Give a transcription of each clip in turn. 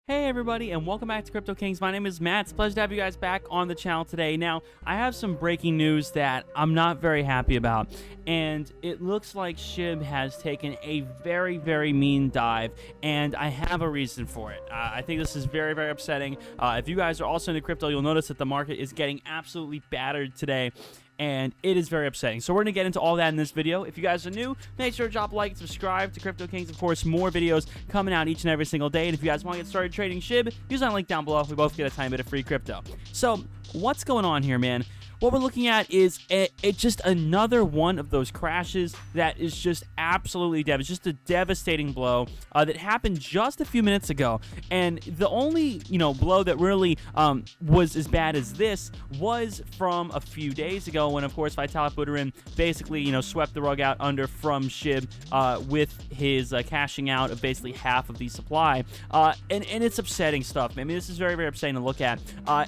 Hey everybody, and welcome back to Crypto Kings. My name is Matt. It's a pleasure to have you guys back on the channel today. Now, I have some breaking news that I'm not very happy about, and it looks like Shib has taken a very mean dive, and I have a reason for it. I think this is very upsetting. If you guys are also into crypto, you'll notice that the market is getting absolutely battered today, and it is very upsetting. So we're going to get into all that in this video. If you guys are new, make sure to drop a like and subscribe to Crypto Kings. Of course, more videos coming out each and every single day. And if you guys want to get started trading Shib, use that link down below. We both get a tiny bit of free crypto. So what's going on here, man? What we're looking at is just another one of those crashes that is just absolutely devastating. Just a devastating blow that happened just a few minutes ago. And the only, blow that really was as bad as this was from a few days ago when, of course, Vitalik Buterin basically, swept the rug out under from Shib with his cashing out of basically half of the supply. And it's upsetting stuff. I mean, this is very upsetting to look at.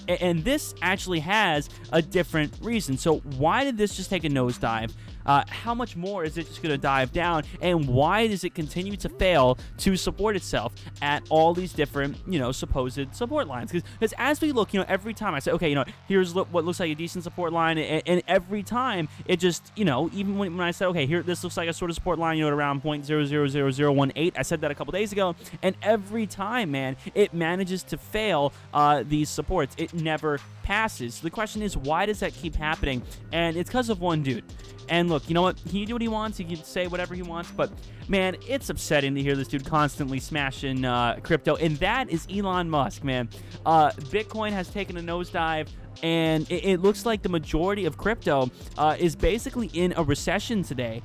And this actually has a different reason. So why did this just take a nosedive? How much more is it just going to dive down? And why does it continue to fail to support itself at all these different, supposed support lines? Because as we look, every time I say, okay, here's what looks like a decent support line, and every time it just, even when I said, okay, here, this looks like a sort of support line, at around 0.000018, I said that a couple days ago, and every time, man, it manages to fail these supports. It never passes. So the question is, why does that keep happening? And it's because of one dude. And look, you know what? He can do what he wants. He can say whatever he wants. But, man, it's upsetting to hear this dude constantly smashing crypto. And that is Elon Musk, man. Bitcoin has taken a nosedive. And it looks like the majority of crypto is basically in a recession today,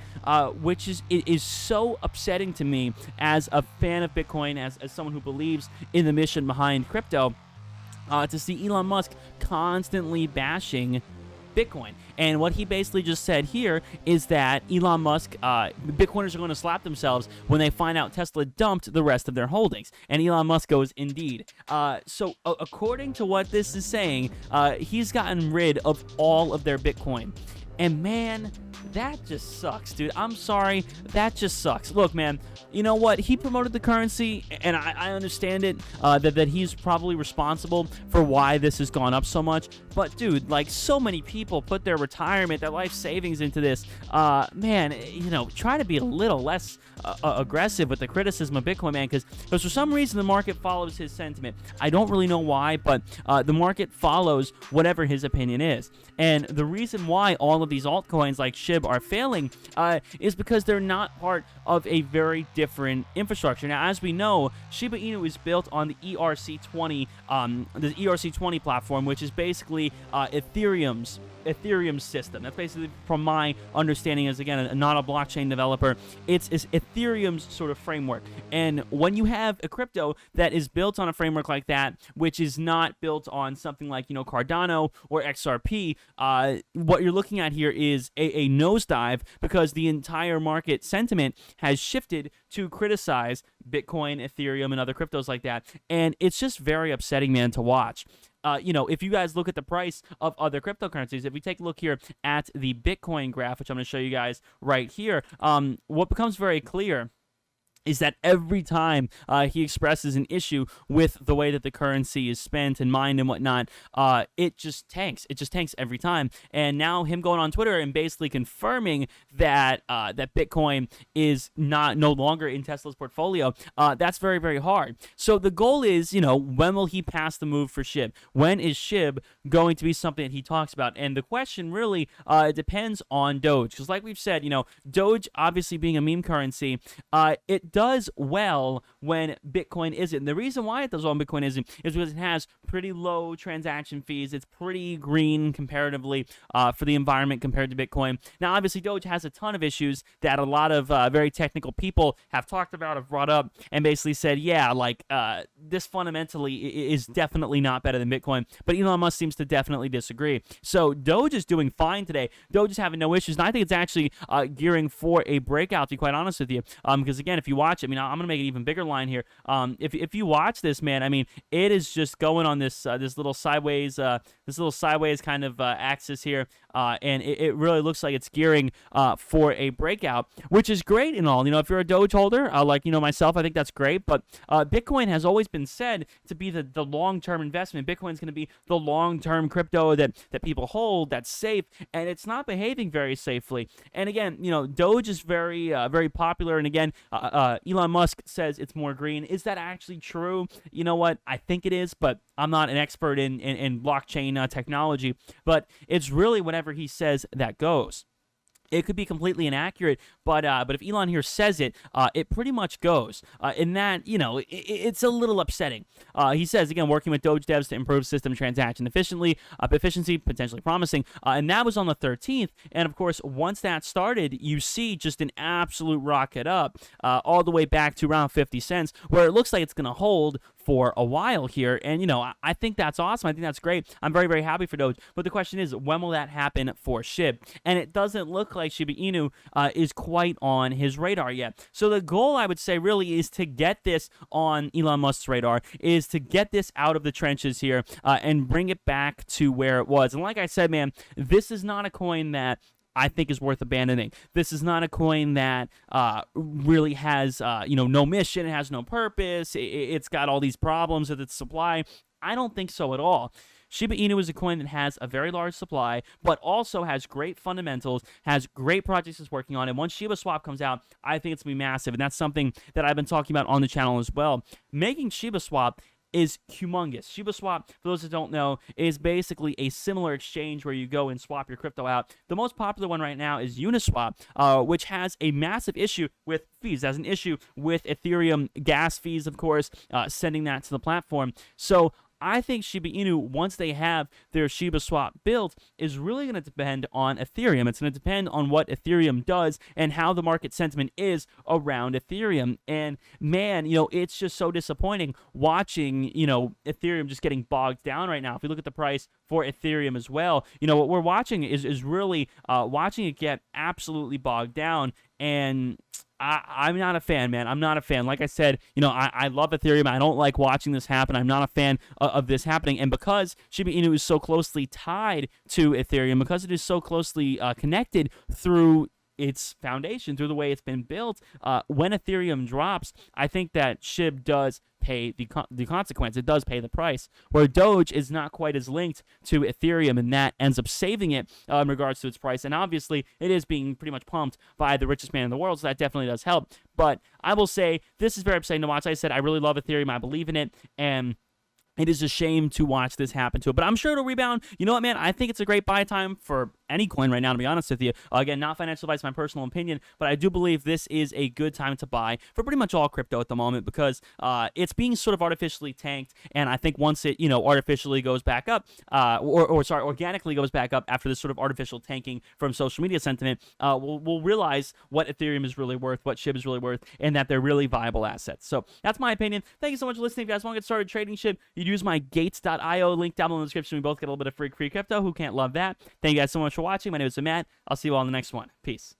which is so upsetting to me as a fan of Bitcoin, as someone who believes in the mission behind crypto, to see Elon Musk constantly bashing Bitcoin. And what he basically just said here is that Elon Musk, Bitcoiners are going to slap themselves when they find out Tesla dumped the rest of their holdings. And Elon Musk goes, indeed. So according to what this is saying, he's gotten rid of all of their Bitcoin. And man, that just sucks, dude. I'm sorry. That just sucks. Look, man, you know what? He promoted the currency, and I understand it, that he's probably responsible for why this has gone up so much. But, dude, like, so many people put their retirement, their life savings into this. Man, try to be a little less aggressive with the criticism of Bitcoin, man, because for some reason the market follows his sentiment. I don't really know why, but the market follows whatever his opinion is. And the reason why all of these altcoins like Shib are failing is because they're not part of a very different infrastructure. Now, as we know, Shiba Inu is built on the ERC-20 platform, which is basically Ethereum's system. That's basically, from my understanding, as again not a blockchain developer, it's Ethereum's sort of framework. And when you have a crypto that is built on a framework like that, which is not built on something like Cardano or XRP, what you're looking at here is a nosedive, because the entire market sentiment has shifted to criticize Bitcoin, Ethereum, and other cryptos like that. And it's just very upsetting, man, to watch. If you guys look at the price of other cryptocurrencies, if we take a look here at the Bitcoin graph, which I'm going to show you guys right here, what becomes very clear is that every time he expresses an issue with the way that the currency is spent and mined and whatnot, it just tanks. It just tanks every time. And now him going on Twitter and basically confirming that that Bitcoin is no longer in Tesla's portfolio, that's very hard. So the goal is, when will he pass the move for Shib? When is Shib going to be something that he talks about? And the question really depends on Doge, because like we've said, Doge obviously being a meme currency, it does well when Bitcoin isn't. And the reason why it does well when Bitcoin isn't is because it has pretty low transaction fees. It's pretty green comparatively for the environment compared to Bitcoin. Now, obviously, Doge has a ton of issues that a lot of very technical people have talked about, have brought up, and basically said, yeah, like this fundamentally is definitely not better than Bitcoin. But Elon Musk seems to definitely disagree. So Doge is doing fine today. Doge is having no issues, and I think it's actually gearing for a breakout, to be quite honest with you. Because again, if you watch it, I mean, I'm gonna make an even bigger line here. If you watch this, man, I mean, it is just going on this little sideways kind of axis here, and it really looks like it's gearing for a breakout, which is great and all. If you're a Doge holder, like myself, I think that's great. But Bitcoin has always been said to be the long-term investment. Bitcoin's going to be the long-term crypto that people hold, that's safe, and it's not behaving very safely. And again, Doge is very popular. And again, Elon Musk says it's more green. Is that actually true? You know what? I think it is, but I'm not an expert in blockchain technology. But it's really whatever he says that goes. It could be completely inaccurate, but if Elon here says it, it pretty much goes. In that, it's a little upsetting. He says, again, working with Doge devs to improve system transaction efficiency, potentially promising. And that was on the 13th. And of course, once that started, you see just an absolute rocket up all the way back to around 50 cents, where it looks like it's going to hold for a while here. And, I think that's awesome. I think that's great. I'm very, very happy for Doge. But the question is, when will that happen for SHIB? And it doesn't look like Shiba Inu is quite on his radar yet. So the goal, I would say, really is to get this on Elon Musk's radar, is to get this out of the trenches here and bring it back to where it was. And like I said, man, this is not a coin that I think is worth abandoning. This is not a coin that really has, no mission. It has no purpose. It's got all these problems with its supply. I don't think so at all. Shiba Inu is a coin that has a very large supply, but also has great fundamentals, has great projects it's working on, and once ShibaSwap comes out, I think it's going to be massive, and that's something that I've been talking about on the channel as well. Making ShibaSwap is humongous. ShibaSwap, for those that don't know, is basically a similar exchange where you go and swap your crypto out. The most popular one right now is Uniswap, which has a massive issue with fees. It has an issue with Ethereum gas fees, of course, sending that to the platform. So I think Shiba Inu, once they have their ShibaSwap built, is really going to depend on Ethereum. It's going to depend on what Ethereum does and how the market sentiment is around Ethereum. And man, it's just so disappointing watching, Ethereum just getting bogged down right now. If you look at the price for Ethereum as well, what we're watching is really watching it get absolutely bogged down. And I'm not a fan, man. I'm not a fan. Like I said, I love Ethereum. I don't like watching this happen. I'm not a fan of this happening. And because Shiba Inu is so closely tied to Ethereum, because it is so closely connected through its foundation, through the way it's been built, when Ethereum drops, I think that SHIB does pay the consequence. It does pay the price, where Doge is not quite as linked to Ethereum, and that ends up saving it in regards to its price. And obviously, it is being pretty much pumped by the richest man in the world, so that definitely does help. But I will say, this is very upsetting to watch. Like I said, I really love Ethereum. I believe in it, and it is a shame to watch this happen to it, but I'm sure it'll rebound. You know what, man? I think it's a great buy time for any coin right now, to be honest with you. Again, not financial advice, my personal opinion, but I do believe this is a good time to buy for pretty much all crypto at the moment, because it's being sort of artificially tanked, and I think once it, artificially goes back up, organically goes back up after this sort of artificial tanking from social media sentiment, we'll realize what Ethereum is really worth, what SHIB is really worth, and that they're really viable assets. So that's my opinion. Thank you so much for listening. If you guys want to get started trading SHIB, you'd use my gates.io link down below in the description. We both get a little bit of free crypto. Who can't love that? Thank you guys so much for watching. My name is Matt. I'll see you all in the next one. Peace.